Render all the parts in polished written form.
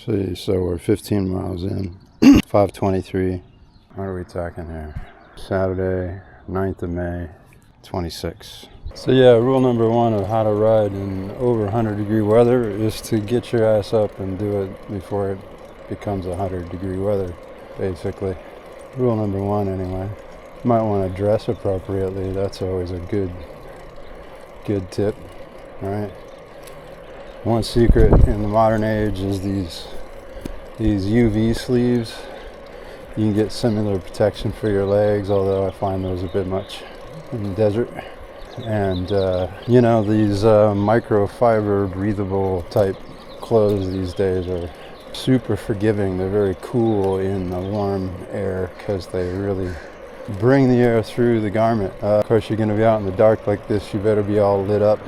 See, so we're 15 miles in, 5:23. What are we talking here? Saturday, 9th of May, 26. So yeah, rule number one of how to ride in over 100-degree weather is to get your ass up and do it before it becomes 100-degree weather, basically. Rule number one, anyway. You might want to dress appropriately. That's always a good tip, right? One secret in the modern age is these UV sleeves. You can get similar protection for your legs, although I find those a bit much in the desert. And these microfiber breathable type clothes these days are super forgiving. They're very cool in the warm air because they really bring the air through the garment. Of course, you're going to be out in the dark like this. You better be all lit up.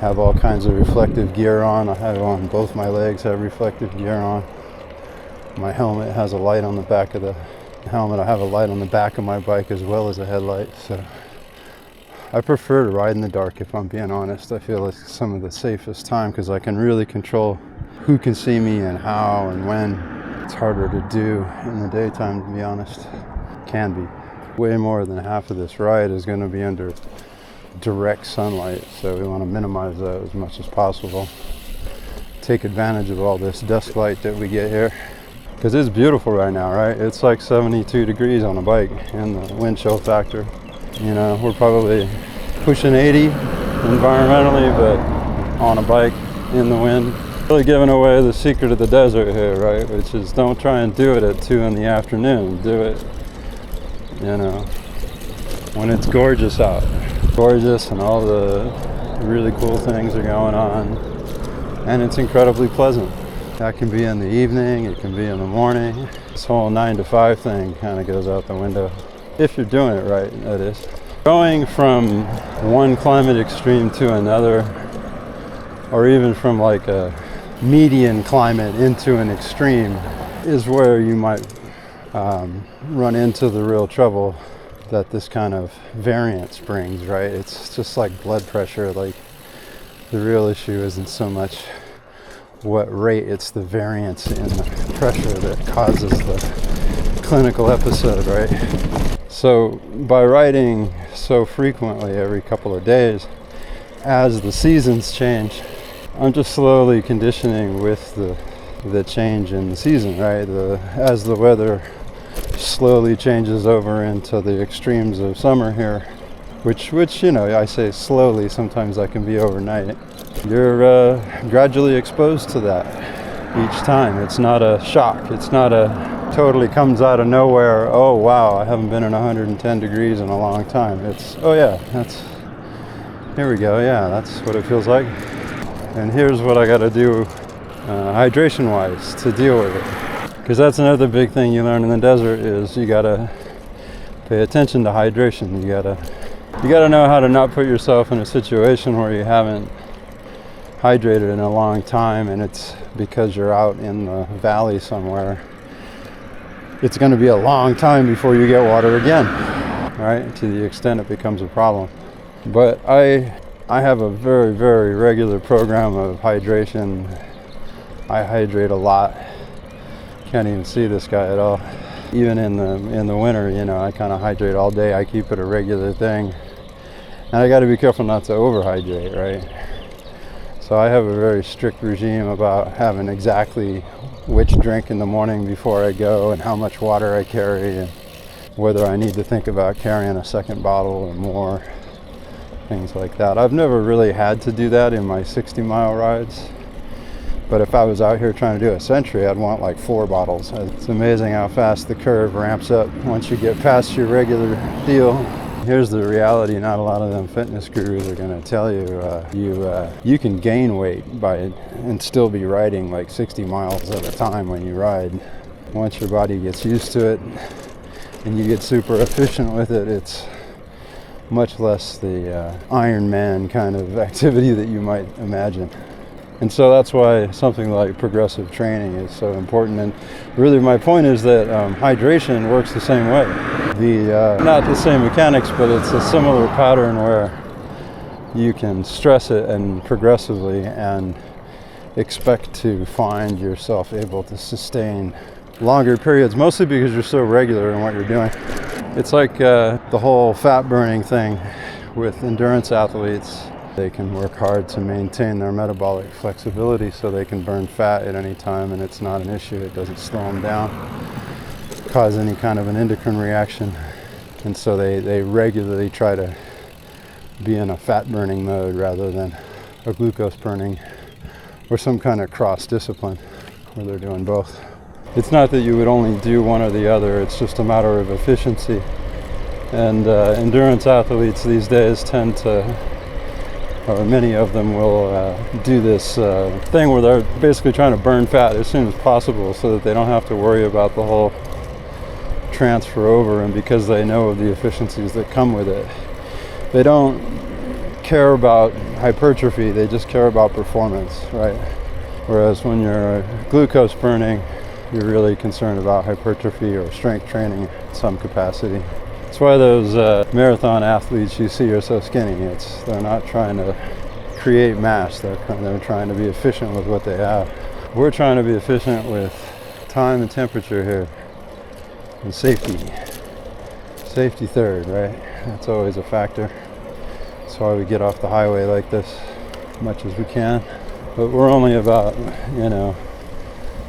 Have all kinds of reflective gear on. I have on both my legs, have reflective gear on. My helmet has a light on the back of the helmet. I have a light on the back of my bike as well as a headlight. So I prefer to ride in the dark, if I'm being honest. I feel it's some of the safest time because I can really control who can see me and how and when. It's harder to do in the daytime, to be honest. Can be. Way more than half of this ride is going to be under direct sunlight, so we want to minimize that as much as possible. Take advantage of all this dusk light that we get here, because it's beautiful right now, right? It's like 72 degrees on a bike, and the wind chill factor, we're probably pushing 80 environmentally, but on a bike in the wind. Really giving away the secret of the desert here, right? Which is, don't try and do it at 2 in the afternoon. Do it when it's gorgeous out. Gorgeous and all the really cool things are going on, and it's incredibly pleasant. That can be in the evening, it can be in the morning. This whole 9 to 5 thing kind of goes out the window, if you're doing it right, that is. Going from one climate extreme to another, or even from like a median climate into an extreme, is where you might run into the real trouble that this kind of variance brings, right? It's just like blood pressure. Like, the real issue isn't so much what rate, it's the variance in the pressure that causes the clinical episode, right? So by riding so frequently every couple of days, as the seasons change, I'm just slowly conditioning with the change in the season, right? As the weather slowly changes over into the extremes of summer here, which I say slowly, sometimes that can be overnight. You're gradually exposed to that each time. It's not a shock. It's not a totally comes out of nowhere, oh wow, I haven't been in 110 degrees in a long time. It's, oh yeah, here we go, yeah, that's what it feels like. And here's what I gotta do hydration wise to deal with it. Because that's another big thing you learn in the desert is you gotta pay attention to hydration. You gotta know how to not put yourself in a situation where you haven't hydrated in a long time, and it's because you're out in the valley somewhere. It's gonna be a long time before you get water again, right? To the extent it becomes a problem. But I have a very, very regular program of hydration. I hydrate a lot. Can't even see this guy at all. Even in the winter, I kind of hydrate all day. I keep it a regular thing. And I got to be careful not to overhydrate, right? So I have a very strict regime about having exactly which drink in the morning before I go, and how much water I carry, and whether I need to think about carrying a second bottle or more, things like that. I've never really had to do that in my 60-mile rides. But if I was out here trying to do a century, I'd want like 4 bottles. It's amazing how fast the curve ramps up once you get past your regular deal. Here's the reality. Not a lot of them fitness gurus are going to tell you you can gain weight and still be riding like 60 miles at a time when you ride. Once your body gets used to it and you get super efficient with it, it's much less the Iron Man kind of activity that you might imagine. And so that's why something like progressive training is so important. And really my point is that hydration works the same way. Not the same mechanics, but it's a similar pattern where you can stress it and progressively, and expect to find yourself able to sustain longer periods, mostly because you're so regular in what you're doing. It's like the whole fat burning thing with endurance athletes. They can work hard to maintain their metabolic flexibility so they can burn fat at any time, and it's not an issue. It doesn't slow them down, cause any kind of an endocrine reaction. And so they regularly try to be in a fat burning mode rather than a glucose burning or some kind of cross discipline where they're doing both. It's not that you would only do one or the other, it's just a matter of efficiency. And endurance athletes these days tend to, or many of them will do this thing where they're basically trying to burn fat as soon as possible so that they don't have to worry about the whole transfer over, and because they know of the efficiencies that come with it. They don't care about hypertrophy, they just care about performance, right? Whereas when you're glucose burning, you're really concerned about hypertrophy or strength training in some capacity. That's why those marathon athletes you see are so skinny. They're not trying to create mass, they're trying to be efficient with what they have. We're trying to be efficient with time and temperature here, and safety. Safety third, right? That's always a factor. That's why we get off the highway like this as much as we can. But we're only about,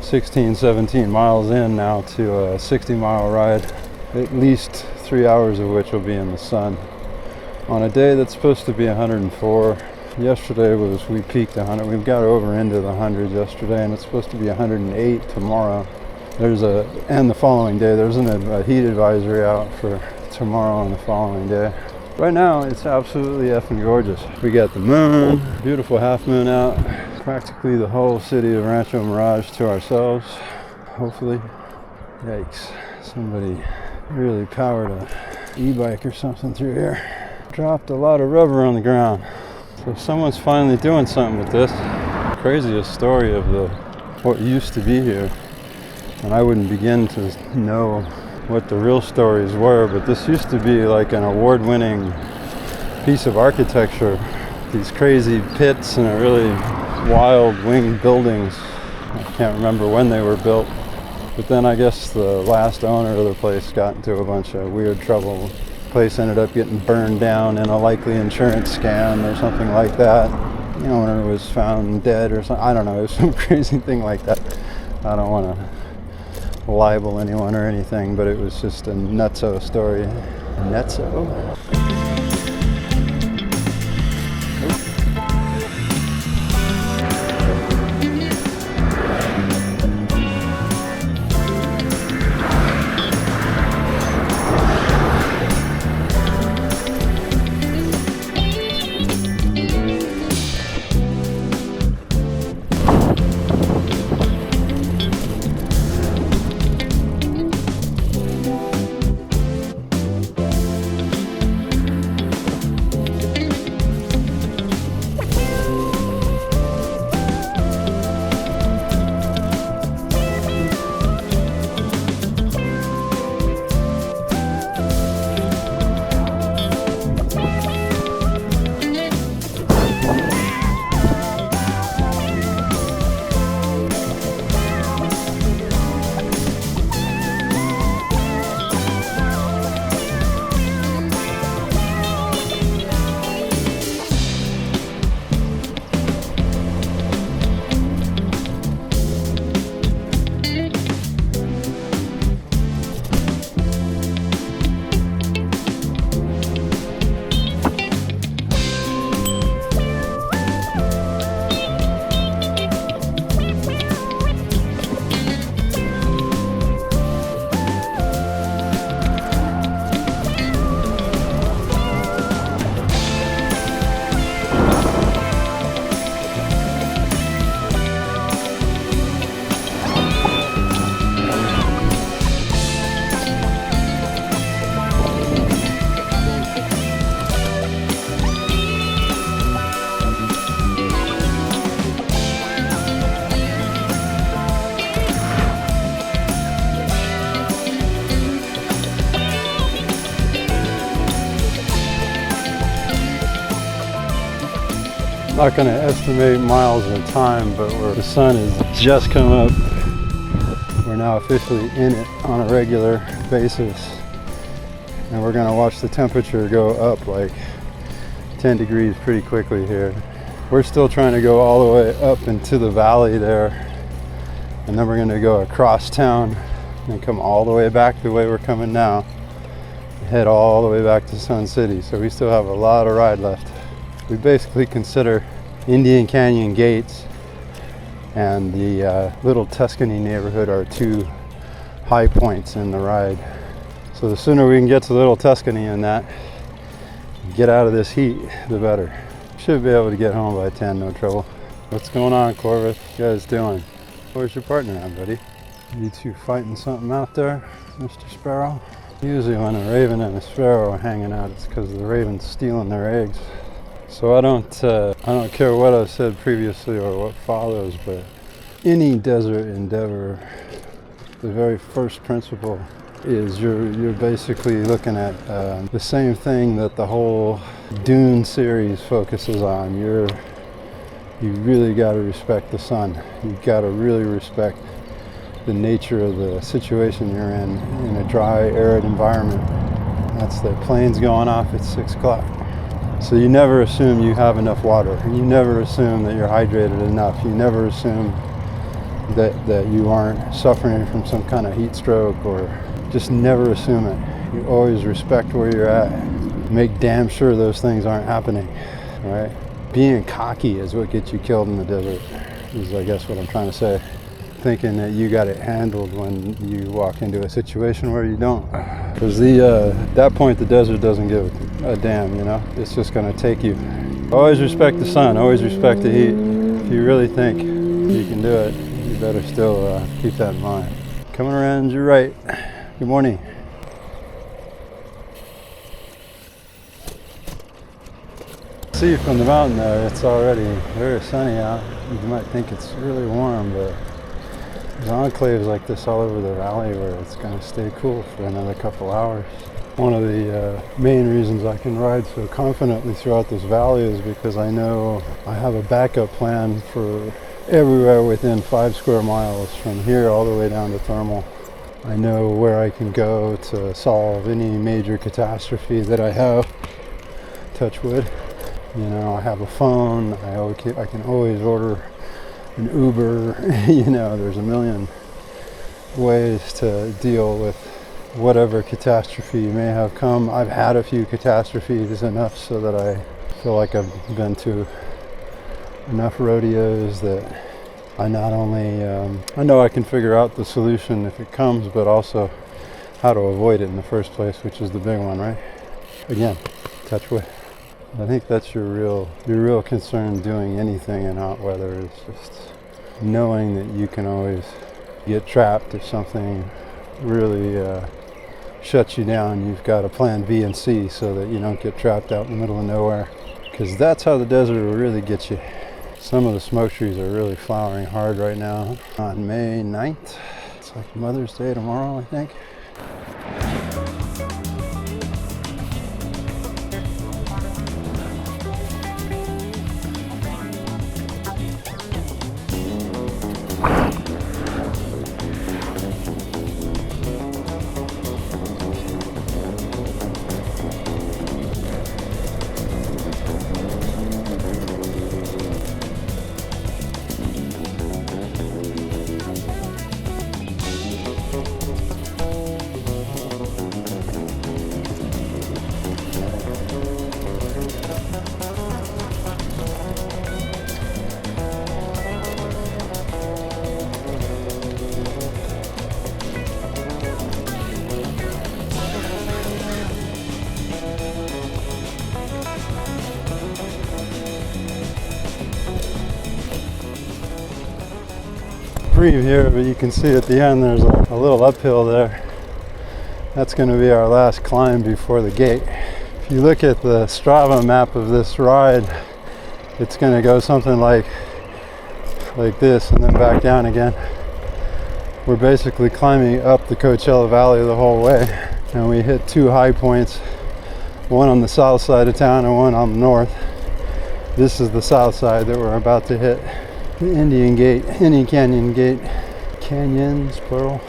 16, 17 miles in now to a 60-mile ride, at least 3 hours of which will be in the sun. On a day that's supposed to be 104. Yesterday we peaked 100. We got over into the hundreds yesterday, and it's supposed to be 108 tomorrow. And the following day, there's a heat advisory out for tomorrow and the following day. Right now, it's absolutely effing gorgeous. We got the moon, beautiful half moon out, practically the whole city of Rancho Mirage to ourselves, hopefully. Yikes, somebody really powered a e-bike or something through here. Dropped a lot of rubber on the ground. So someone's finally doing something with this. Craziest story of what used to be here. And I wouldn't begin to know what the real stories were, but this used to be like an award-winning piece of architecture. These crazy pits and really wild winged buildings. I can't remember when they were built, but then I guess the last owner of the place got into a bunch of weird trouble. The place ended up getting burned down in a likely insurance scam or something like that. The owner was found dead or something. I don't know, it was some crazy thing like that. I don't want to libel anyone or anything, but it was just a nutso story. Nutso? not going to estimate miles or time, but the sun has just come up. We're now officially in it on a regular basis, and we're going to watch the temperature go up like 10 degrees pretty quickly here. We're still trying to go all the way up into the valley there, and then we're going to go across town and come all the way back the way we're coming now, head all the way back to Sun City. So we still have a lot of ride left. We basically consider Indian Canyon Gates and the Little Tuscany neighborhood our two high points in the ride. So the sooner we can get to Little Tuscany and that, get out of this heat, the better. Should be able to get home by 10, no trouble. What's going on, Corvus? What you guys doing? Where's your partner at, buddy? You two fighting something out there, Mr. Sparrow? Usually when a raven and a sparrow are hanging out, it's because the raven's stealing their eggs. So I don't care what I've said previously or what follows, but any desert endeavor, the very first principle is you're basically looking at the same thing that the whole Dune series focuses on. You really got to respect the sun. You got to really respect the nature of the situation you're in a dry, arid environment. That's the planes going off at 6 o'clock. So you never assume you have enough water. You never assume that you're hydrated enough. You never assume that you aren't suffering from some kind of heat stroke, or just never assume it. You always respect where you're at. Make damn sure those things aren't happening, all right? Being cocky is what gets you killed in the desert, is I guess what I'm trying to say. Thinking that you got it handled when you walk into a situation where you don't. Because at that point the desert doesn't give a damn, you know? It's just gonna take you. Always respect the sun, always respect the heat. If you really think you can do it, you better still keep that in mind. Coming around your right. Good morning. See from the mountain there, it's already very sunny out. You might think it's really warm, but there's enclaves like this all over the valley where it's going to stay cool for another couple hours. One of the main reasons I can ride so confidently throughout this valley is because I know I have a backup plan for everywhere within 5 square miles from here all the way down to Thermal. I know where I can go to solve any major catastrophe that I have. Touch wood. You know, I have a phone. I can always order an Uber. You know, there's a million ways to deal with whatever catastrophe may have come. I've had a few catastrophes enough so that I feel like I've been to enough rodeos that I not only I know I can figure out the solution if it comes, but also how to avoid it in the first place, which is the big one, right? Again, touch wood. I think that's your real concern doing anything in hot weather, is just knowing that you can always get trapped if something really shuts you down. You've got a plan B and C so that you don't get trapped out in the middle of nowhere, because that's how the desert will really get you. Some of the smoke trees are really flowering hard right now on May 9th. It's like Mother's Day tomorrow, I think. Here, but you can see at the end there's a little uphill there. That's going to be our last climb before the gate. If you look at the Strava map of this ride, it's going to go something like this and then back down again. We're basically climbing up the Coachella Valley the whole way, and we hit 2 high points, one on the south side of town and one on the north. This is the south side that we're about to hit. The Indian Canyon Gate, canyons, plural.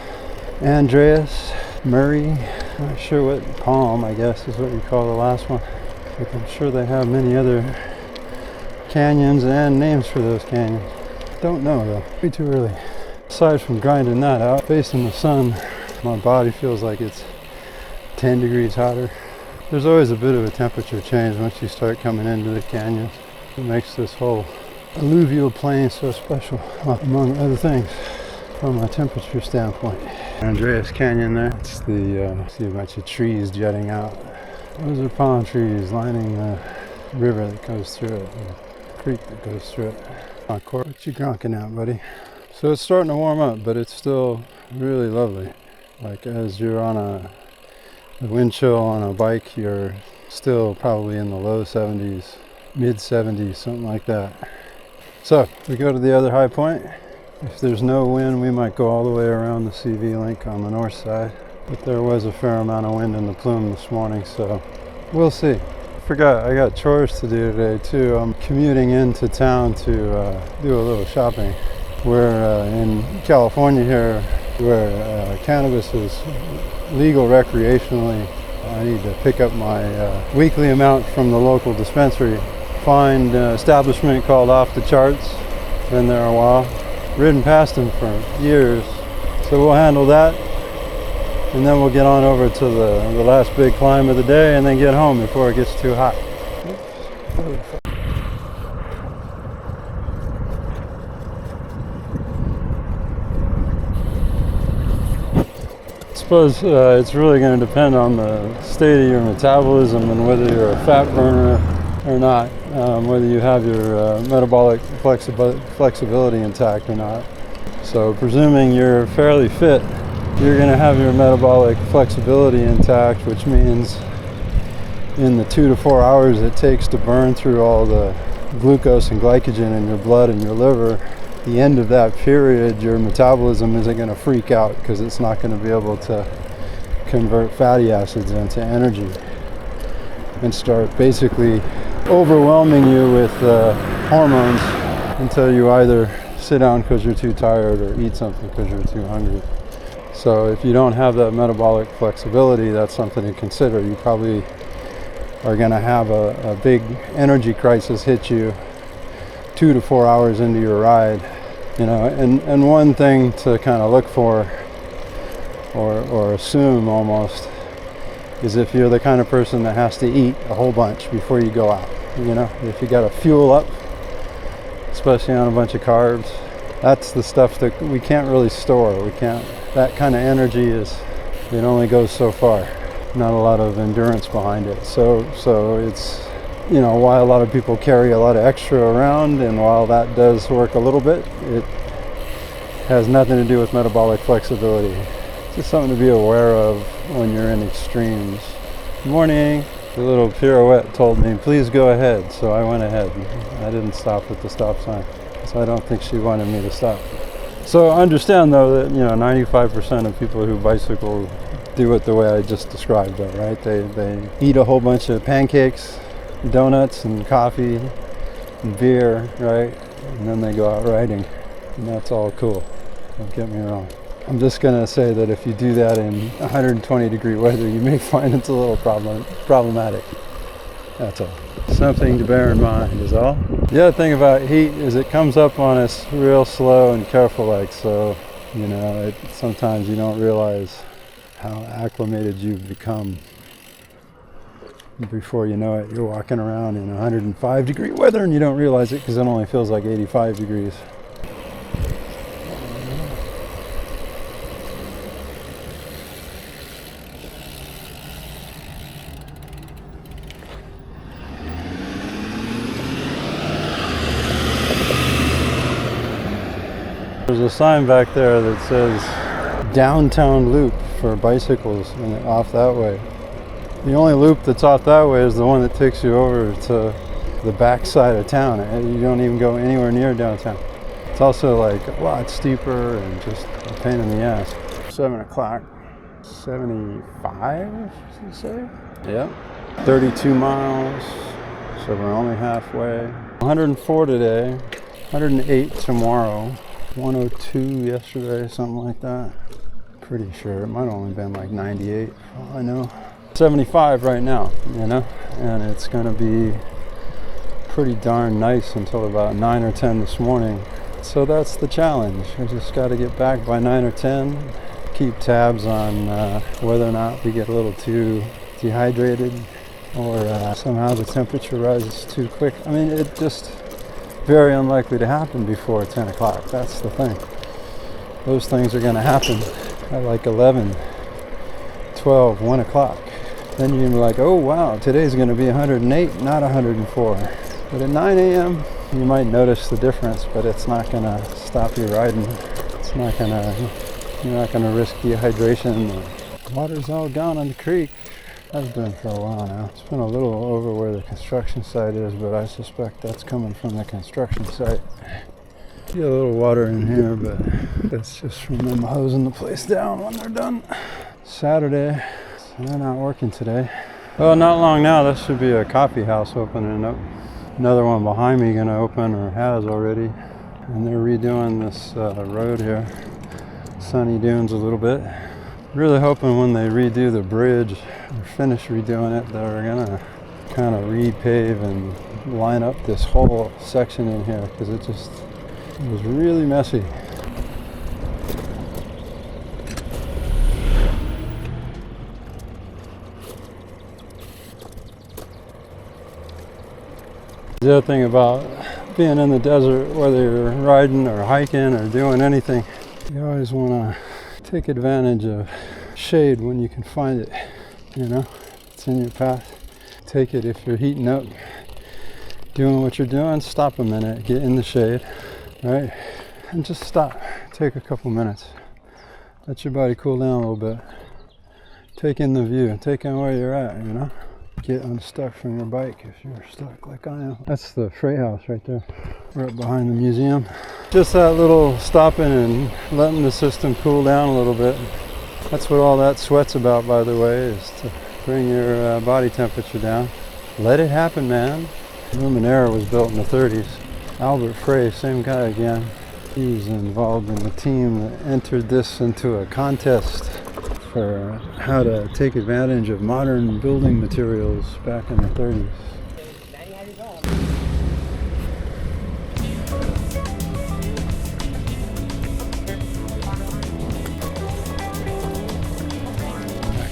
Andreas, Murray, not sure what, Palm, I guess is what you call the last one. But I'm sure they have many other canyons and names for those canyons. Don't know though, way too early. Aside from grinding that out, facing the sun, my body feels like it's 10 degrees hotter. There's always a bit of a temperature change once you start coming into the canyon. It makes this whole alluvial plain so special, among other things, from a temperature standpoint. Andreas Canyon there. It's see a bunch of trees jutting out. Those are palm trees lining the river that goes through it, the creek that goes through it. What you gronking out, buddy? So it's starting to warm up, but it's still really lovely. Like as you're on a wind chill on a bike, you're still probably in the low 70s, mid 70s, something like that. So we go to the other high point. If there's no wind, we might go all the way around the CV link on the north side. But there was a fair amount of wind in the plume this morning, so we'll see. Forgot I got chores to do today too. I'm commuting into town to do a little shopping. We're in California here, where cannabis is legal recreationally. I need to pick up my weekly amount from the local dispensary. Find an establishment called Off the Charts. Been there a while. Ridden past them for years. So we'll handle that. And then we'll get on over to the last big climb of the day and then get home before it gets too hot. I suppose it's really going to depend on the state of your metabolism and whether you're a fat burner or not, whether you have your metabolic flexibility intact or not. So presuming you're fairly fit, you're going to have your metabolic flexibility intact, which means in the 2 to 4 hours it takes to burn through all the glucose and glycogen in your blood and your liver, the end of that period, your metabolism isn't going to freak out because it's not going to be able to convert fatty acids into energy and start basically overwhelming you with hormones until you either sit down because you're too tired or eat something because you're too hungry. So if you don't have that metabolic flexibility, that's something to consider. You probably are going to have a big energy crisis hit you 2 to 4 hours into your ride. You know, and one thing to kind of look for or assume almost is if you're the kind of person that has to eat a whole bunch before you go out. You know, if you got to fuel up, especially on a bunch of carbs, that's the stuff that we can't really store. We can't. That kind of energy it only goes so far. Not a lot of endurance behind it. So it's, you know, why a lot of people carry a lot of extra around, and while that does work a little bit, it has nothing to do with metabolic flexibility. It's just something to be aware of when you're in extremes. Good morning. The little pirouette told me, please go ahead, so I went ahead. I didn't stop at the stop sign, so I don't think she wanted me to stop. So understand though that, you know, 95% of people who bicycle do it the way I just described it, right? They eat a whole bunch of pancakes, donuts and coffee and beer, right? And then they go out riding, and that's all cool. Don't get me wrong. I'm just gonna say that if you do that in 120 degree weather, you may find it's a little problematic. That's all. Something to bear in mind is all. The other thing about heat is it comes up on us real slow and careful like, so, you know, sometimes you don't realize how acclimated you've become. Before you know it, you're walking around in 105 degree weather and you don't realize it because it only feels like 85 degrees. There's a sign back there that says downtown loop for bicycles and off that way. The only loop that's off that way is the one that takes you over to the back side of town. You don't even go anywhere near downtown. It's also like a lot steeper and just a pain in the ass. 7 o'clock, 75, you say? Yeah. 32 miles, so we're only halfway. 104 today, 108 tomorrow, 102 yesterday, something like that. Pretty sure it might have only been like 98, for all I know. 75 right now, you know, and it's going to be pretty darn nice until about 9 or 10 this morning. So that's the challenge. I just got to get back by 9 or 10, keep tabs on whether or not we get a little too dehydrated or somehow the temperature rises too quick. I mean, it's just very unlikely to happen before 10 o'clock. That's the thing. Those things are going to happen at like 11, 12, 1 o'clock. Then you're like, oh wow, today's going to be 108, not 104. But at 9 a.m., you might notice the difference, but it's not going to stop you riding. It's not going to, you're not going to risk dehydration. The water's all gone on the creek. Has been for a while now. It's been a little over where the construction site is, but I suspect that's coming from the construction site. Get a little water in here, but that's just from them hosing the place down when they're done. Saturday, so they're not working today. Well, not long now, this should be a coffee house opening up. Another one behind me going to open, or has already. And they're redoing this road here. Sunny Dunes a little bit. Really hoping when they redo the bridge, or finish redoing it, they're going to kind of repave and line up this whole section in here, because it was really messy. The other thing about being in the desert, whether you're riding or hiking or doing anything, you always want to take advantage of shade when you can find it. You know, it's in your path. Take it if you're heating up, doing what you're doing. Stop a minute, get in the shade, right? And just stop. Take a couple minutes. Let your body cool down a little bit. Take in the view. Take in where you're at, you know? Get unstuck from your bike if you're stuck like I am. That's the freight house right there, right behind the museum. Just that little stopping and letting the system cool down a little bit. That's what all that sweat's about, by the way, is to bring your body temperature down. Let it happen, man. Luminera was built in the 30s. Albert Frey, same guy again. He was involved in the team that entered this into a contest for how to take advantage of modern building materials back in the 30s.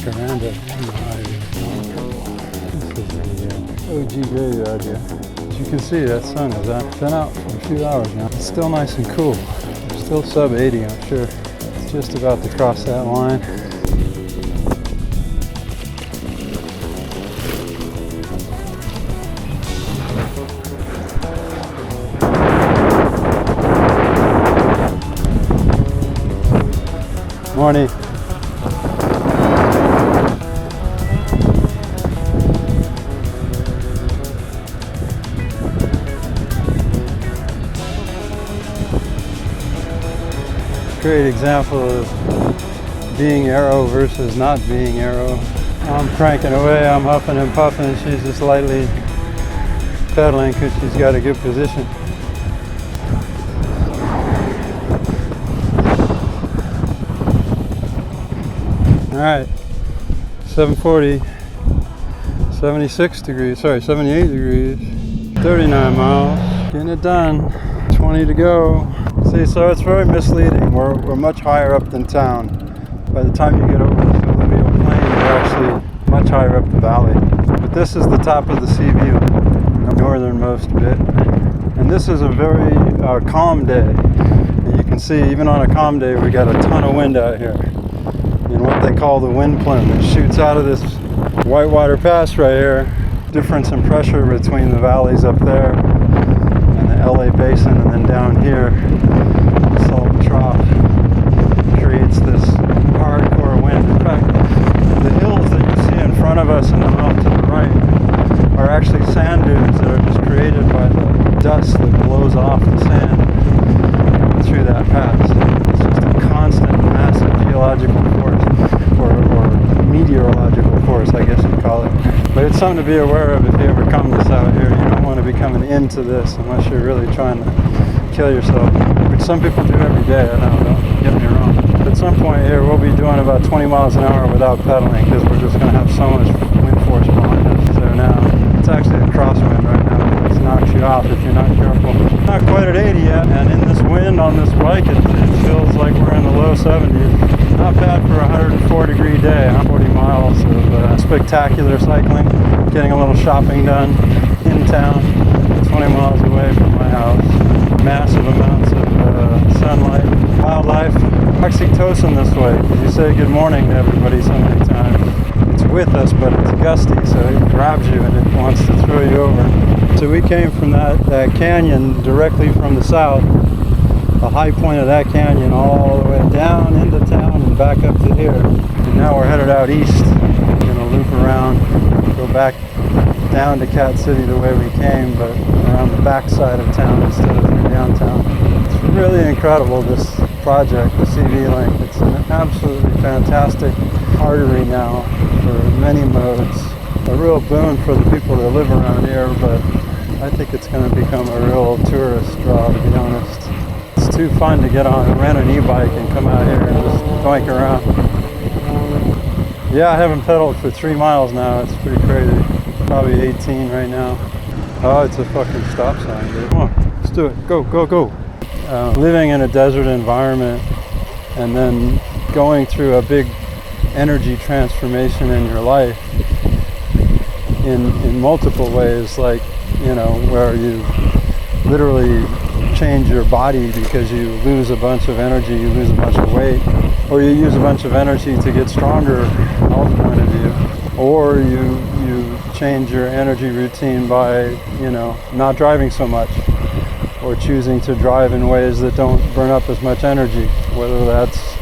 Jacaranda and the This is the OG graveyard here. As you can see, that sun is out. It's been out for a few hours now. It's still nice and cool. Still sub 80, I'm sure. It's just about to cross that line. Morning. Great example of being aero versus not being aero. I'm cranking away, I'm huffing and puffing, she's just lightly pedaling because she's got a good position. Alright, 740, 78 degrees, 39 miles, getting it done, 20 to go. See, so it's very misleading. We're much higher up than town. By the time you get over the Olivia Plain, you're actually much higher up the valley. But this is the top of the sea view, the northernmost bit. And this is a very calm day. And you can see, even on a calm day, we got a ton of wind out here. In what they call the wind plume. It shoots out of this Whitewater Pass right here. Difference in pressure between the valleys up there and the LA Basin, and then down here, the Salt Trough creates this hardcore wind. In fact, the hills that you see in front of us and then off to the right are actually sand dunes that are just created by the dust that blows off the sand through that pass. It's just a constant, massive geological force, or meteorological force, I guess you'd call it. But it's something to be aware of if you ever come this out here. You don't want to be be coming into this unless you're really trying to kill yourself, which some people do every day. I don't know, get me wrong. But at some point here, we'll be doing about 20 miles an hour without pedaling because we're just going to have so much wind force behind us. So now, it's actually a crosswind right now. It knocks you off if you're not careful. Not quite at 80 yet, and in this wind on this bike, it feels like we're in the low 70s. Not bad for a 104-degree day. 40 miles of spectacular cycling, getting a little shopping done in town, 20 miles away from my house. Massive amounts of sunlight, wildlife, oxytocin this way, because you say good morning to everybody so many times. It's with us, but it's gusty, so it grabs you and it wants to throw you over. So we came from that canyon directly from the south, the high point of that canyon all the way down into town and back up to here. And now we're headed out east. We're gonna loop around, go back down to Cat City the way we came, but around the back side of town instead of through downtown. It's really incredible, this project, the CV Link. It's an absolutely fantastic artery now for many modes. A real boon for the people that live around here, but I think it's going to become a real tourist draw, to be honest. It's too fun to get on, rent an e-bike and come out here and just doink around. Yeah, I haven't pedaled for 3 miles now. It's pretty crazy. Probably 18 right now. Oh, it's a fucking stop sign, dude. Come on, let's do it. Go, go, go. Living in a desert environment and then going through a big energy transformation in your life in multiple ways, like, you know, where you literally change your body because you lose a bunch of energy, you lose a bunch of weight, or you use a bunch of energy to get stronger from a health point of view, or you change your energy routine by, you know, not driving so much, or choosing to drive in ways that don't burn up as much energy, whether that's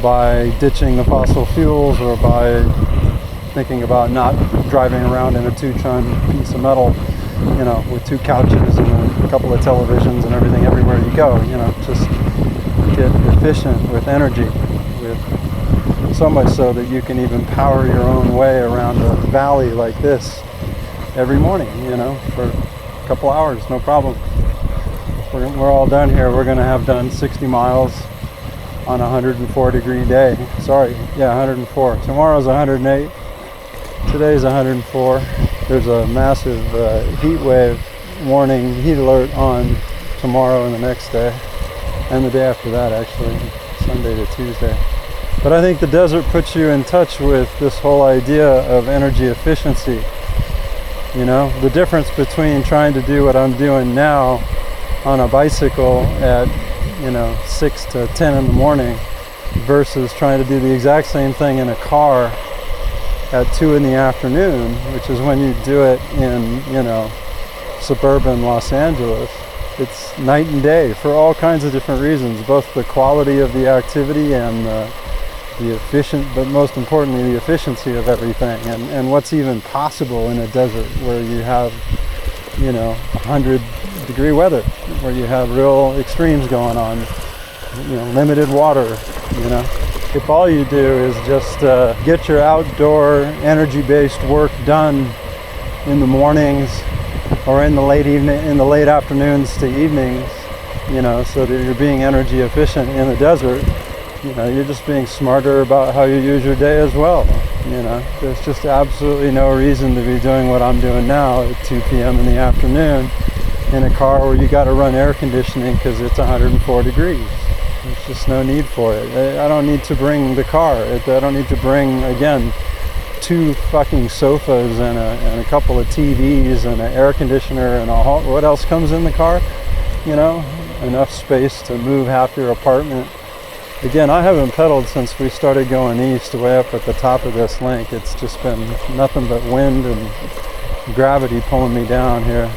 by ditching the fossil fuels or by thinking about not driving around in a 2-ton piece of metal, you know, with 2 couches and a couple of televisions and everything everywhere you go. You know, just get efficient with energy, with so much so that you can even power your own way around a valley like this every morning, you know, for a couple hours, no problem. We're all done here. We're going to have done 60 miles on a 104-degree day. Sorry, yeah, 104. Tomorrow's 108. Today's 104. There's a massive heat wave warning, heat alert on tomorrow and the next day, and the day after that, actually, Sunday to Tuesday. But I think the desert puts you in touch with this whole idea of energy efficiency. You know, the difference between trying to do what I'm doing now on a bicycle at, you know, 6 to 10 in the morning versus trying to do the exact same thing in a car at 2 in the afternoon, which is when you do it in, you know, suburban Los Angeles. It's night and day for all kinds of different reasons, both the quality of the activity and the efficient, but most importantly, the efficiency of everything, and what's even possible in a desert where you have, you know, 100-degree weather, where you have real extremes going on, you know, limited water, you know. If all you do is just get your outdoor energy-based work done in the mornings or in the late afternoons to evenings, you know, so that you're being energy efficient in the desert, you know, you're just being smarter about how you use your day as well. You know, there's just absolutely no reason to be doing what I'm doing now at 2 p.m. in the afternoon in a car where you got to run air conditioning because it's 104 degrees. There's just no need for it. I don't need to bring the car. I don't need to bring, again, 2 fucking sofas and a couple of TVs and an air conditioner and what else comes in the car? You know, enough space to move half your apartment. Again, I haven't pedaled since we started going east, way up at the top of this link. It's just been nothing but wind and gravity pulling me down here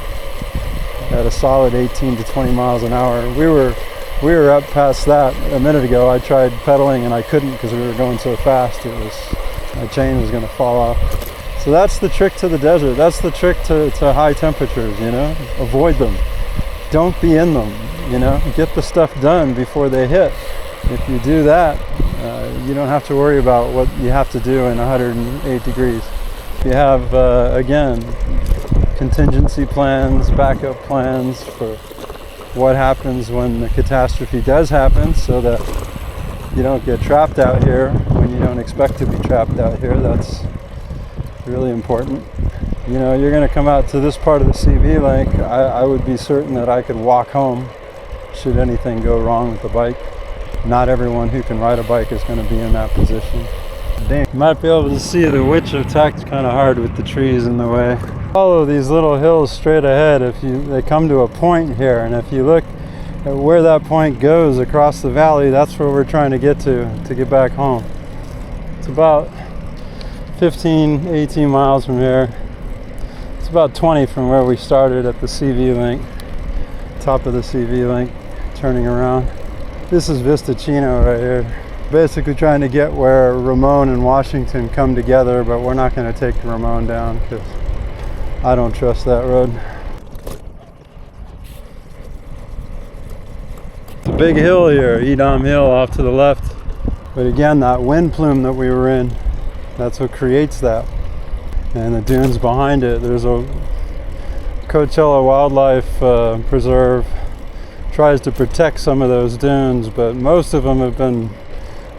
at a solid 18 to 20 miles an hour. We were up past that a minute ago. I tried pedaling and I couldn't because we were going so fast. My chain was going to fall off. So that's the trick to the desert. That's the trick to high temperatures, you know. Avoid them. Don't be in them, you know. Get the stuff done before they hit. If you do that, you don't have to worry about what you have to do in 108 degrees. You have, again, contingency plans, backup plans for what happens when the catastrophe does happen, so that you don't get trapped out here when you don't expect to be trapped out here. That's really important. You know, you're going to come out to this part of the CV link. I would be certain that I could walk home should anything go wrong with the bike. Not everyone who can ride a bike is going to be in that position. Dang. You might be able to see the Witch of Tech. It's kind of hard with the trees in the way. Follow these little hills straight ahead. They come to a point here, and if you look at where that point goes across the valley, that's where we're trying to get get back home. It's about 15, 18 miles from here. It's about 20 from where we started at the CV link, top of the CV link, turning around. This is Vista Chino right here. Basically trying to get where Ramon and Washington come together, but we're not going to take Ramon down because I don't trust that road. It's a big hill here, Edam Hill off to the left. But again, that wind plume that we were in, that's what creates that. And the dunes behind it, there's a Coachella Wildlife Preserve, tries to protect some of those dunes, but most of them have been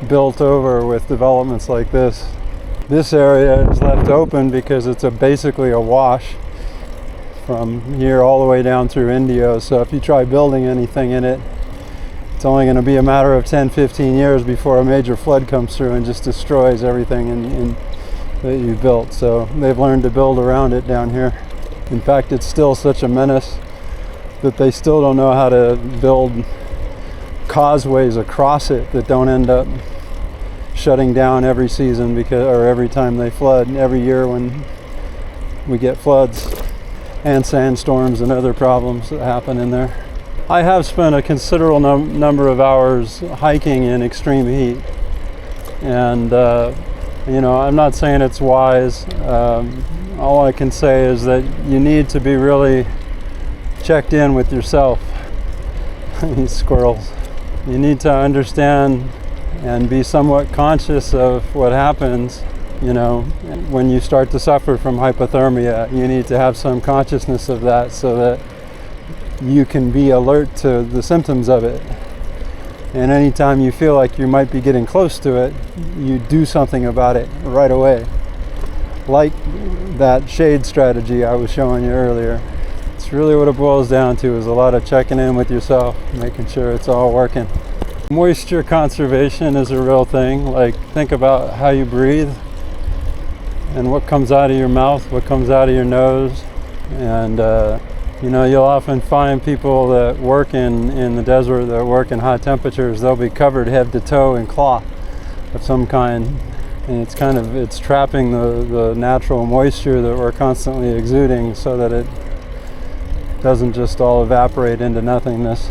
built over with developments like this. This area is left open because it's basically a wash from here all the way down through Indio. So if you try building anything in it, it's only going to be a matter of 10-15 years before a major flood comes through and just destroys everything that you built. So they've learned to build around it down here. In fact, it's still such a menace that they still don't know how to build causeways across it that don't end up shutting down every season or every time they flood, every year when we get floods and sandstorms and other problems that happen in there. I have spent a considerable number of hours hiking in extreme heat, and you know, I'm not saying it's wise. All I can say is that you need to be really checked in with yourself. These squirrels. You need to understand and be somewhat conscious of what happens, you know, when you start to suffer from hypothermia. You need to have some consciousness of that so that you can be alert to the symptoms of it. And anytime you feel like you might be getting close to it, you do something about it right away. Like that shade strategy I was showing you earlier. It's really what it boils down to, is a lot of checking in with yourself, making sure it's all working. Moisture conservation is a real thing. Like, think about how you breathe and what comes out of your mouth, what comes out of your nose. And you know, you'll often find people that work in the desert, that work in hot temperatures, they'll be covered head to toe in cloth of some kind. And it's trapping the natural moisture that we're constantly exuding so that it doesn't just all evaporate into nothingness.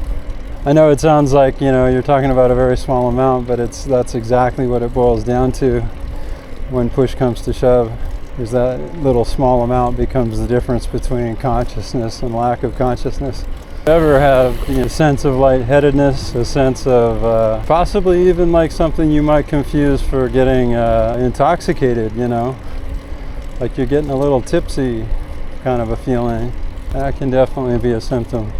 I know it sounds like, you know, you're talking about a very small amount, but that's exactly what it boils down to when push comes to shove, is that little small amount becomes the difference between consciousness and lack of consciousness. Ever have a sense of lightheadedness, a sense of possibly even like something you might confuse for getting intoxicated, you know, like you're getting a little tipsy kind of a feeling. That can definitely be a symptom.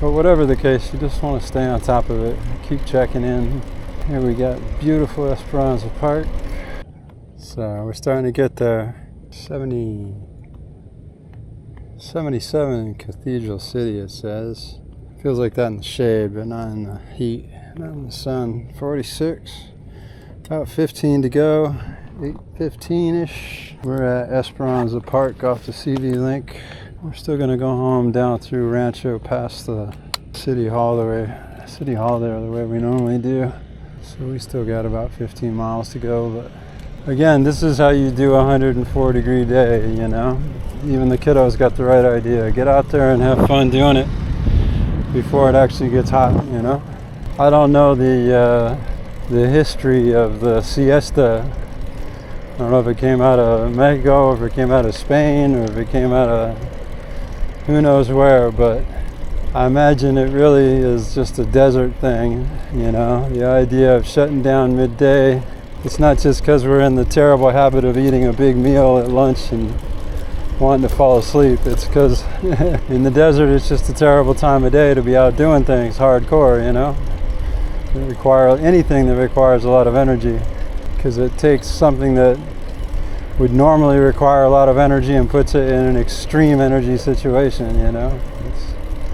But whatever the case, you just want to stay on top of it. Keep checking in. Here we got beautiful Esperanza Park. So we're starting to get there. 77 Cathedral City, it says. Feels like that in the shade, but not in the heat, not in the sun. 46. About 15 to go. 8:15-ish. We're at Esperanza Park off the CV link. We're still gonna go home down through Rancho past the City Hall the way we normally do. So we still got about 15 miles to go, but again, this is how you do a 104-degree day, you know? Even the kiddos got the right idea. Get out there and have fun doing it before it actually gets hot, you know? I don't know the history of the siesta. I don't know if it came out of Mexico, or if it came out of Spain, or if it came out of who knows where, but I imagine it really is just a desert thing, you know? The idea of shutting down midday. It's not just because we're in the terrible habit of eating a big meal at lunch and wanting to fall asleep. It's because in the desert it's just a terrible time of day to be out doing things hardcore, you know. Anything that requires a lot of energy, because it takes something that would normally require a lot of energy and puts it in an extreme energy situation, you know.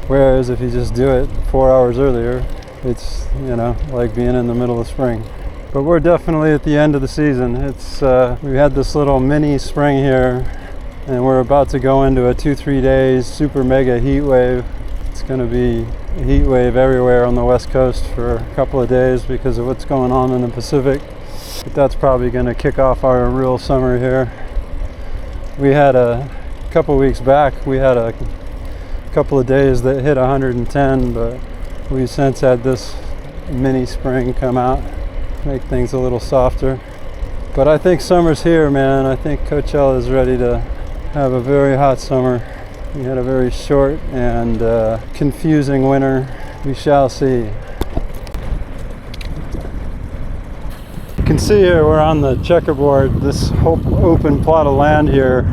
Whereas if you just do it 4 hours earlier, it's, you know, like being in the middle of spring. But we're definitely at the end of the season. We had this little mini spring here, and we're about to go into a 2-3 days super mega heat wave. It's going to be a heat wave everywhere on the west coast for a couple of days because of what's going on in the Pacific. But that's probably going to kick off our real summer here. We had a couple weeks back, we had a couple of days that hit 110, but we've since had this mini spring come out, make things a little softer. But I think summer's here, man. I think Coachella is ready to have a very hot summer. We had a very short and confusing winter. We shall see. You can see here we're on the checkerboard. This whole open plot of land here,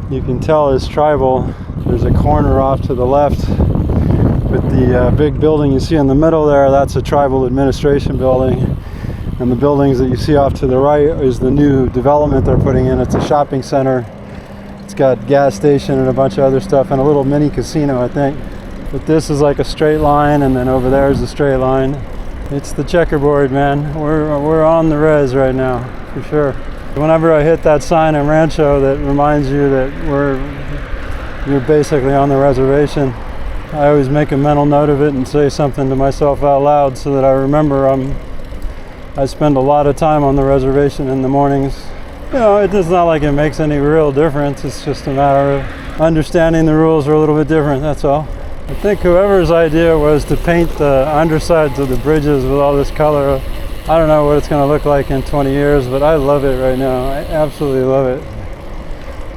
you can tell is tribal. There's a corner off to the left with the big building you see in the middle there. That's a tribal administration building. And the buildings that you see off to the right is the new development they're putting in. It's a shopping center. It's got gas station and a bunch of other stuff and a little mini casino, I think. But this is like a straight line, and then over there is a straight line. It's the checkerboard, man. We're on the res right now, for sure. Whenever I hit that sign in Rancho that reminds you that you're basically on the reservation, I always make a mental note of it and say something to myself out loud so that I remember I spend a lot of time on the reservation in the mornings. You know, it's not like it makes any real difference. It's just a matter of understanding the rules are a little bit different, that's all. I think whoever's idea was to paint the undersides of the bridges with all this color. I don't know what it's going to look like in 20 years, but I love it right now. I absolutely love it.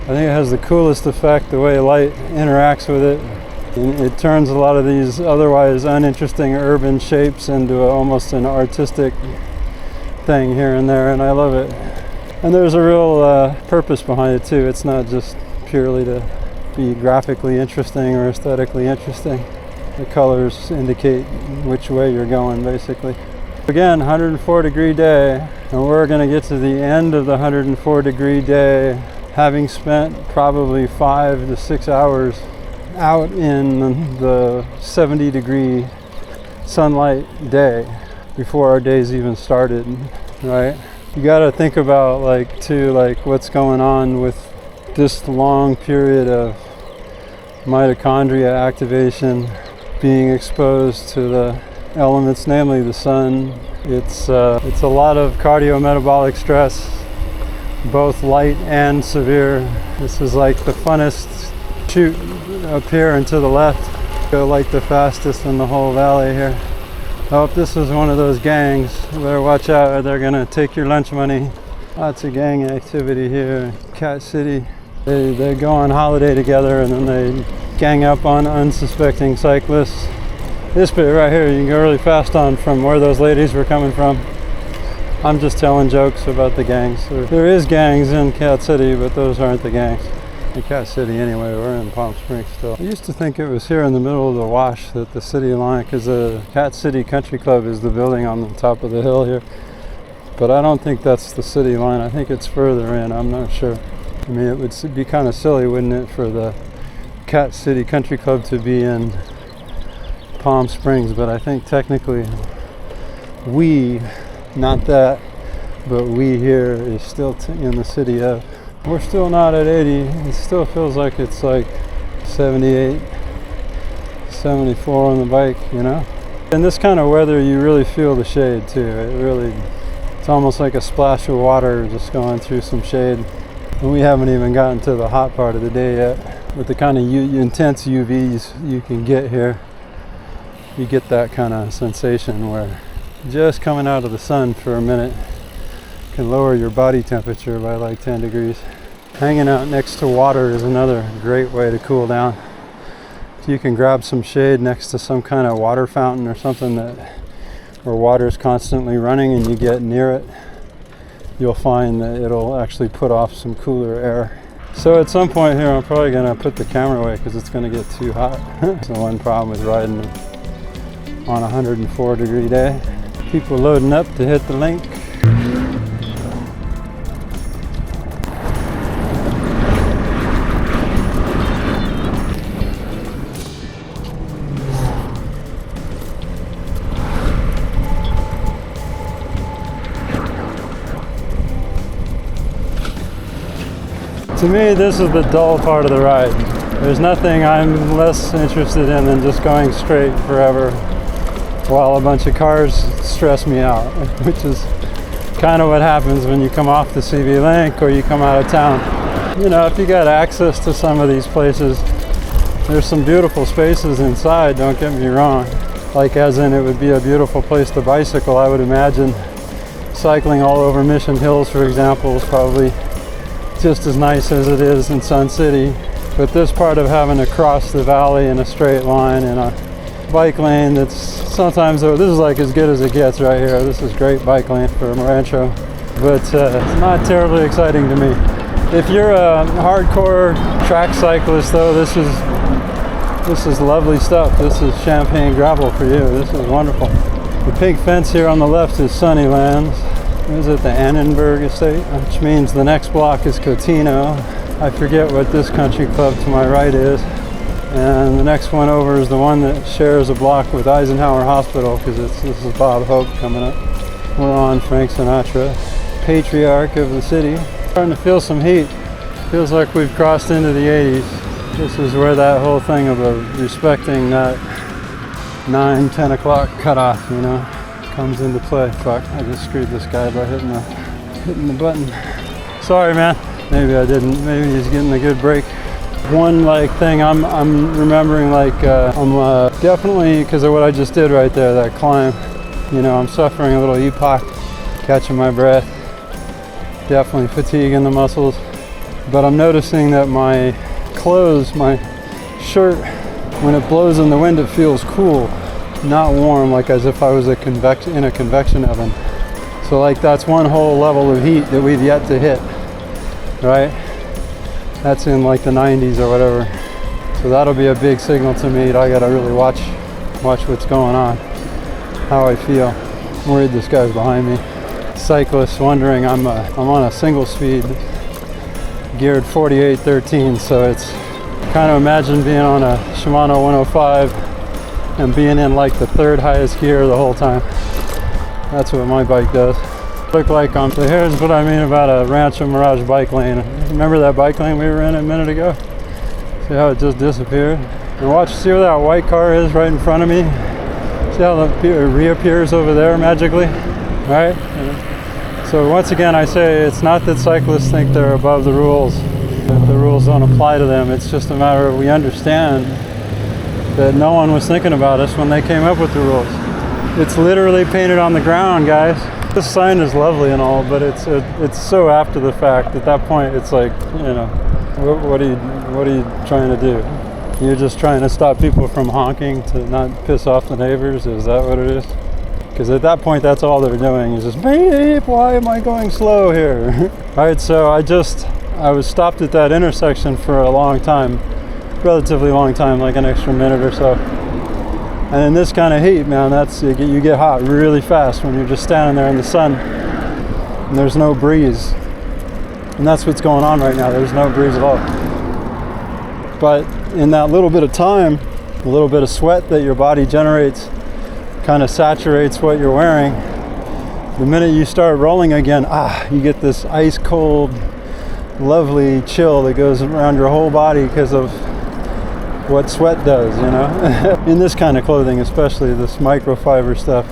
I think it has the coolest effect, the way light interacts with it. And it turns a lot of these otherwise uninteresting urban shapes into almost an artistic thing here and there, and I love it. And there's a real purpose behind it too. It's not just purely to be graphically interesting or aesthetically interesting. The colors indicate which way you're going, basically. Again, 104 degree day, and we're going to get to the end of the 104 degree day having spent probably 5 to 6 hours out in the 70 degree sunlight day before our days even started, right? You got to think about what's going on with this long period of mitochondria activation, being exposed to the elements, namely the sun. It's a lot of cardiometabolic stress, both light and severe. This is like the funnest shoot up here and to the left. Go like the fastest in the whole valley here. Oh, if this is one of those gangs, you better watch out, or they're gonna take your lunch money. Lots of gang activity here in Cat City. They go on holiday together and then they gang up on unsuspecting cyclists. This bit right here you can go really fast on from where those ladies were coming from. I'm just telling jokes about the gangs. There is gangs in Cat City, but those aren't the gangs. In Cat City anyway, we're in Palm Springs still. I used to think it was here in the middle of the wash that the city line, because the Cat City Country Club is the building on the top of the hill here. But I don't think that's the city line. I think it's further in, I'm not sure. I mean, it would be kind of silly, wouldn't it, for the Cat City Country Club to be in Palm Springs, but I think technically not that, but we here is still in the city of. We're still not at 80. It still feels like it's like 78, 74 on the bike, you know? In this kind of weather, you really feel the shade too. It's almost like a splash of water just going through some shade. And we haven't even gotten to the hot part of the day yet. With the kind of intense UVs you can get here, you get that kind of sensation where just coming out of the sun for a minute can lower your body temperature by like 10 degrees. Hanging out next to water is another great way to cool down. If you can grab some shade next to some kind of water fountain or something where water is constantly running and you get near it, you'll find that it'll actually put off some cooler air. So at some point here, I'm probably gonna put the camera away because it's gonna get too hot. That's the one problem with riding on a 104-degree day. People loading up to hit the link. To me, this is the dull part of the ride. There's nothing I'm less interested in than just going straight forever while a bunch of cars stress me out, which is kind of what happens when you come off the CV Link or you come out of town. You know, if you got access to some of these places, there's some beautiful spaces inside, don't get me wrong. Like as in it would be a beautiful place to bicycle. I would imagine cycling all over Mission Hills, for example, is probably just as nice as it is in Sun City. But this part of having to cross the valley in a straight line in a bike lane that's sometimes, this is like as good as it gets right here. This is great bike lane for Rancho, but it's not terribly exciting to me. If you're a hardcore track cyclist though, this is lovely stuff. This is champagne gravel for you. This is wonderful. The pink fence here on the left is Sunnylands. Is it the Annenberg Estate? Which means the next block is Cotino. I forget what this country club to my right is. And the next one over is the one that shares a block with Eisenhower Hospital, because this is Bob Hope coming up. We're on Frank Sinatra, patriarch of the city. Starting to feel some heat. Feels like we've crossed into the 80s. This is where that whole thing of respecting that 9-10 o'clock cutoff, you know, comes into play. Fuck, I just screwed this guy by hitting the button. Sorry, man. Maybe I didn't. Maybe he's getting a good break. One like thing I'm remembering, like I'm definitely, because of what I just did right there, that climb, you know, I'm suffering a little EPOC, catching my breath, definitely fatigue in the muscles. But I'm noticing that my clothes, my shirt, when it blows in the wind, it feels cool. Not warm, like as if I was in a convection oven. So like that's one whole level of heat that we've yet to hit, right? That's in like the 90s or whatever. So that'll be a big signal to me that I gotta really watch what's going on, how I feel. I'm worried this guy's behind me. Cyclists wondering I'm on a single speed geared 4813, so it's kind of imagine being on a Shimano 105 and being in like the third highest gear the whole time. That's what my bike does. Look like so here's what I mean about a Rancho Mirage bike lane. Remember that bike lane we were in a minute ago? See how it just disappeared? And see where that white car is right in front of me? See how it reappears over there magically? Right? So once again I say it's not that cyclists think they're above the rules, that the rules don't apply to them. It's just a matter of we understand that no one was thinking about us when they came up with the rules. It's literally painted on the ground, guys. This sign is lovely and all, but it's so after the fact. At that point, it's like, you know, what are you trying to do? You're just trying to stop people from honking to not piss off the neighbors? Is that what it is? Because at that point, that's all they're doing. Is just, beep, why am I going slow here? All right, so I was stopped at that intersection for a long time, relatively long time, like an extra minute or so. And in this kind of heat, man, you get hot really fast when you're just standing there in the sun and there's no breeze. And that's what's going on right now. There's no breeze at all. But in that little bit of time, a little bit of sweat that your body generates kind of saturates what you're wearing. The minute you start rolling again, you get this ice cold, lovely chill that goes around your whole body because of what sweat does, you know. In this kind of clothing, especially this microfiber stuff.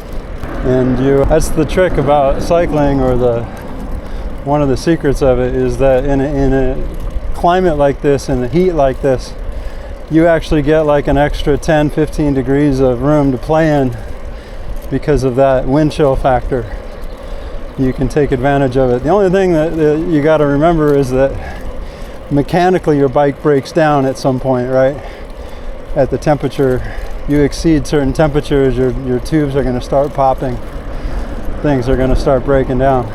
And that's the trick about cycling, or one of the secrets of it is that in a climate like this, in the heat like this, you actually get like an extra 10-15 degrees of room to play in because of that wind chill factor. You can take advantage of it. The only thing that you got to remember is that mechanically your bike breaks down at some point, right? At the temperature, you exceed certain temperatures, your tubes are going to start popping. Things are going to start breaking down.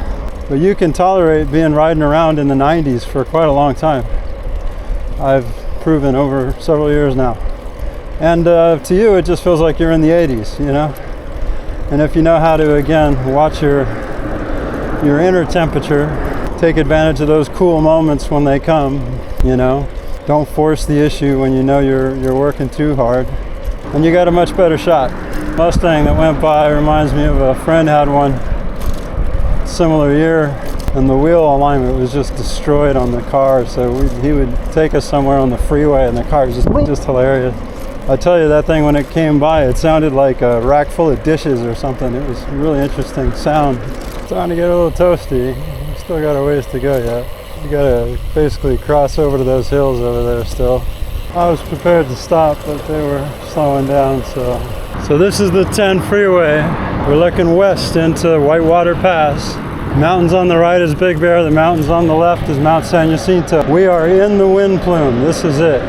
But you can tolerate riding around in the 90s for quite a long time. I've proven over several years now. And to you, it just feels like you're in the 80s, you know? And if you know how to, again, watch your inner temperature, take advantage of those cool moments when they come, you know? Don't force the issue when you know you're working too hard. And you got a much better shot. Mustang that went by reminds me of a friend had one similar year, and the wheel alignment was just destroyed on the car. So he would take us somewhere on the freeway, and the car was just hilarious. I tell you, that thing, when it came by, it sounded like a rack full of dishes or something. It was a really interesting sound. Starting to get a little toasty. Still got a ways to go yet. You gotta basically cross over to those hills over there still. I was prepared to stop, but they were slowing down, so this is the 10 freeway. We're looking west into Whitewater Pass. Mountains on the right is Big Bear. The mountains on the left is Mount San Jacinto. We are in the wind plume. This is it.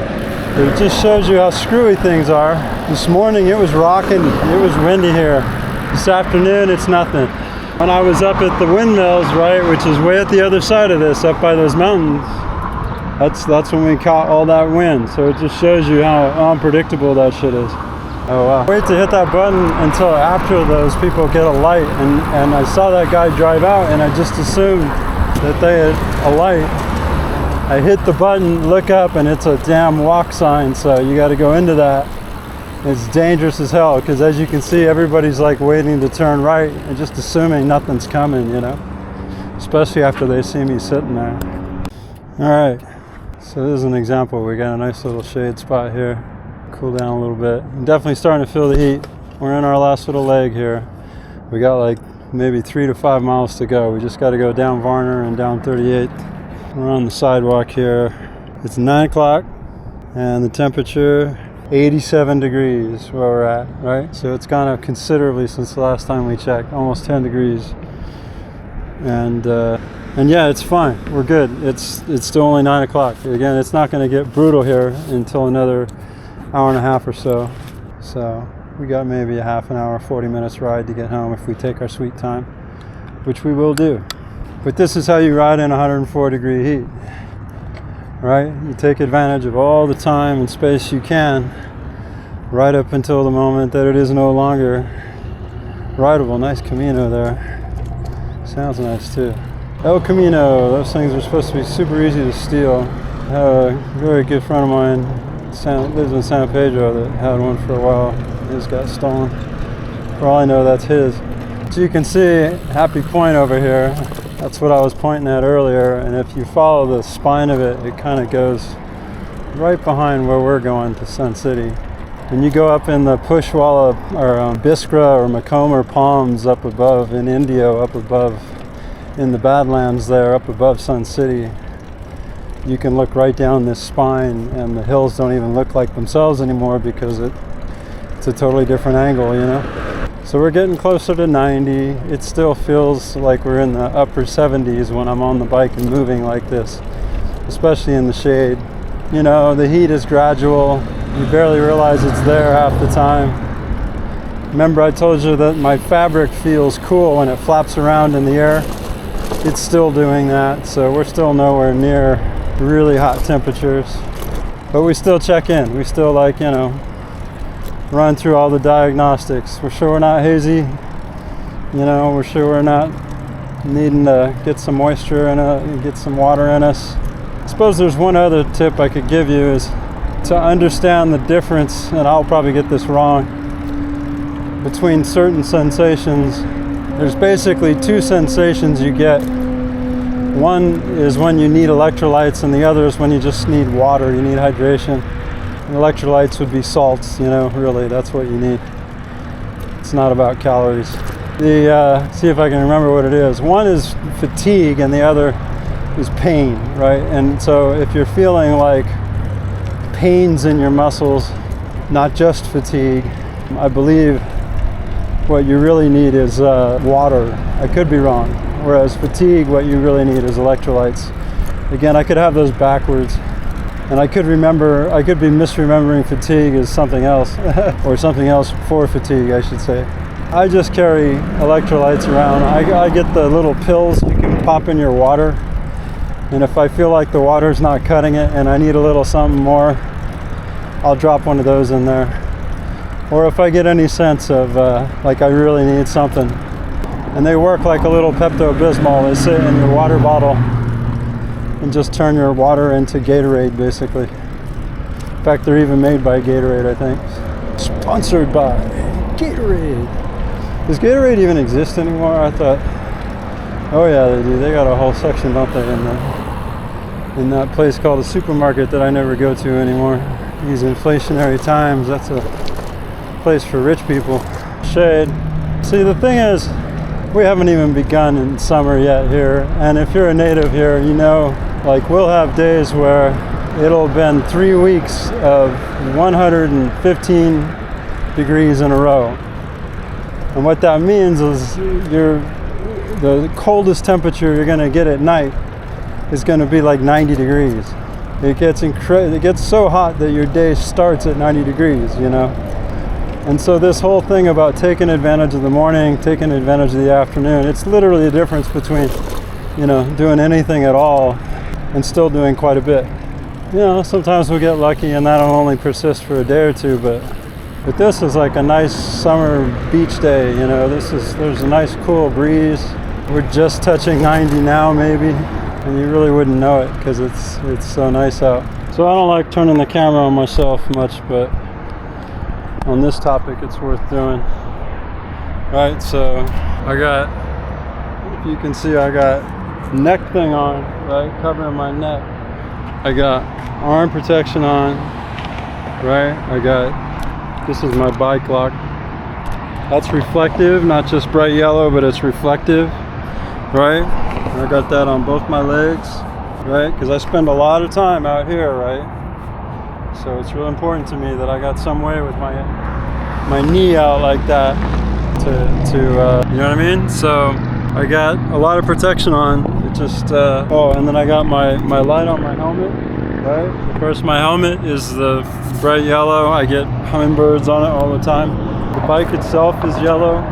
It just shows you how screwy things are. This morning it was rocking, it was windy here. This afternoon it's nothing. When I was up at the windmills, right, which is way at the other side of this, up by those mountains, that's when we caught all that wind. So it just shows you how unpredictable that shit is. Oh wow. Wait to hit that button until after those people get a light, and I saw that guy drive out, and I just assumed that they had a light. I hit the button, look up, and it's a damn walk sign, so you got to go into that. It's dangerous as hell, because as you can see, everybody's like waiting to turn right and just assuming nothing's coming, you know, especially after they see me sitting there. All right, so this is an example. We got a nice little shade spot here, cool down a little bit. I'm definitely starting to feel the heat. We're in our last little leg here. We got like maybe 3 to 5 miles to go. We just got to go down Varner and down 38. We're on the sidewalk here. It's 9 o'clock and the temperature 87 degrees where we're at, right? So it's gone up considerably since the last time we checked, almost 10 degrees. And yeah, it's fine. We're good. It's still only 9 o'clock. Again, it's not going to get brutal here until another hour and a half or so. So we got maybe a half an hour, 40 minutes ride to get home if we take our sweet time, which we will do. But this is how you ride in 104 degree heat, right? You take advantage of all the time and space you can, right up until the moment that it is no longer rideable. Nice Camino there. Sounds nice too. El Camino, those things are supposed to be super easy to steal. I have a very good friend of mine, lives in San Pedro, that had one for a while. His got stolen. For all I know, that's his. So you can see Happy Point over here. That's what I was pointing at earlier, and if you follow the spine of it, it kind of goes right behind where we're going to Sun City. And you go up in the Pushwalla or Biskra or Macomber Palms up above, in Indio up above, in the Badlands there up above Sun City. You can look right down this spine, and the hills don't even look like themselves anymore because it's a totally different angle, you know? So we're getting closer to 90. It still feels like we're in the upper 70s when I'm on the bike and moving like this, especially in the shade. You know, the heat is gradual. You barely realize it's there half the time. Remember I told you that my fabric feels cool when it flaps around in the air? It's still doing that, so we're still nowhere near really hot temperatures. But we still check in. We still, like, you know, run through all the diagnostics. We're sure we're not hazy, you know, we're sure we're not needing to get some moisture and get some water in us. I suppose there's one other tip I could give you, is to understand the difference, and I'll probably get this wrong, between certain sensations. There's basically two sensations you get. One is when you need electrolytes, and the other is when you just need water, you need hydration. And electrolytes would be salts, you know, really, that's what you need. It's not about calories. See if I can remember what it is. One is fatigue and the other is pain, right? And so if you're feeling like pains in your muscles, not just fatigue, I believe what you really need is water. I could be wrong. Whereas fatigue, what you really need is electrolytes. Again, I could have those backwards. And I could be misremembering fatigue as something else, or something else for fatigue, I should say. I just carry electrolytes around. I get the little pills you can pop in your water, And if I feel like the water's not cutting it and I need a little something more, I'll drop one of those in there. Or if I get any sense of like I really need something, and they work like a little Pepto-Bismol. They sit in your water bottle and just turn your water into Gatorade, basically. In fact, they're even made by Gatorade, I think. Sponsored by Gatorade. Does Gatorade even exist anymore? I thought, oh yeah, they do. They got a whole section, don't they, in that place called a supermarket that I never go to anymore. These inflationary times, that's a place for rich people. Shade. See, the thing is, we haven't even begun in summer yet here, and if you're a native here, you know, like we'll have days where it'll have been 3 weeks of 115 degrees in a row. And what that means is the coldest temperature you're going to get at night is going to be like 90 degrees. It gets so hot that your day starts at 90 degrees, you know. And so this whole thing about taking advantage of the morning, taking advantage of the afternoon, it's literally the difference between, you know, doing anything at all and still doing quite a bit. You know, sometimes we get lucky and that'll only persist for a day or two, but this is like a nice summer beach day, you know. There's a nice cool breeze. We're just touching 90 now maybe, and you really wouldn't know it because it's so nice out. So I don't like turning the camera on myself much, but on this topic it's worth doing. Right, so I got, if you can see, I got neck thing on, right, covering my neck. I got arm protection on, right? I got, this is my bike lock. That's reflective, not just bright yellow, but it's reflective, right? I got that on both my legs, right? Because I spend a lot of time out here, right? So it's real important to me that I got some way with my knee out like that to you know what I mean? So I got a lot of protection on. It just oh, and then I got my light on my helmet, right? Of course, my helmet is the bright yellow. I get hummingbirds on it all the time. The bike itself is yellow,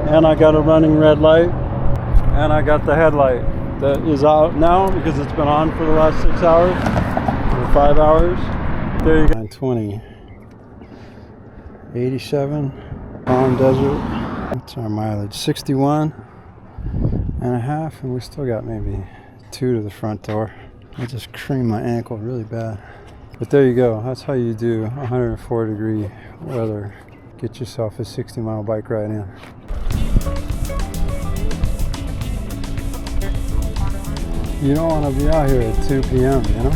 and I got a running red light, and I got the headlight that is out now because it's been on for the last 6 hours or 5 hours. There you go. 920, 87, Palm Desert. What's our mileage? 61 and a half, and we still got maybe 2 to the front door. I just creamed my ankle really bad. But there you go. That's how you do 104 degree weather. Get yourself a 60-mile bike ride in. You don't want to be out here at 2 p.m., you know?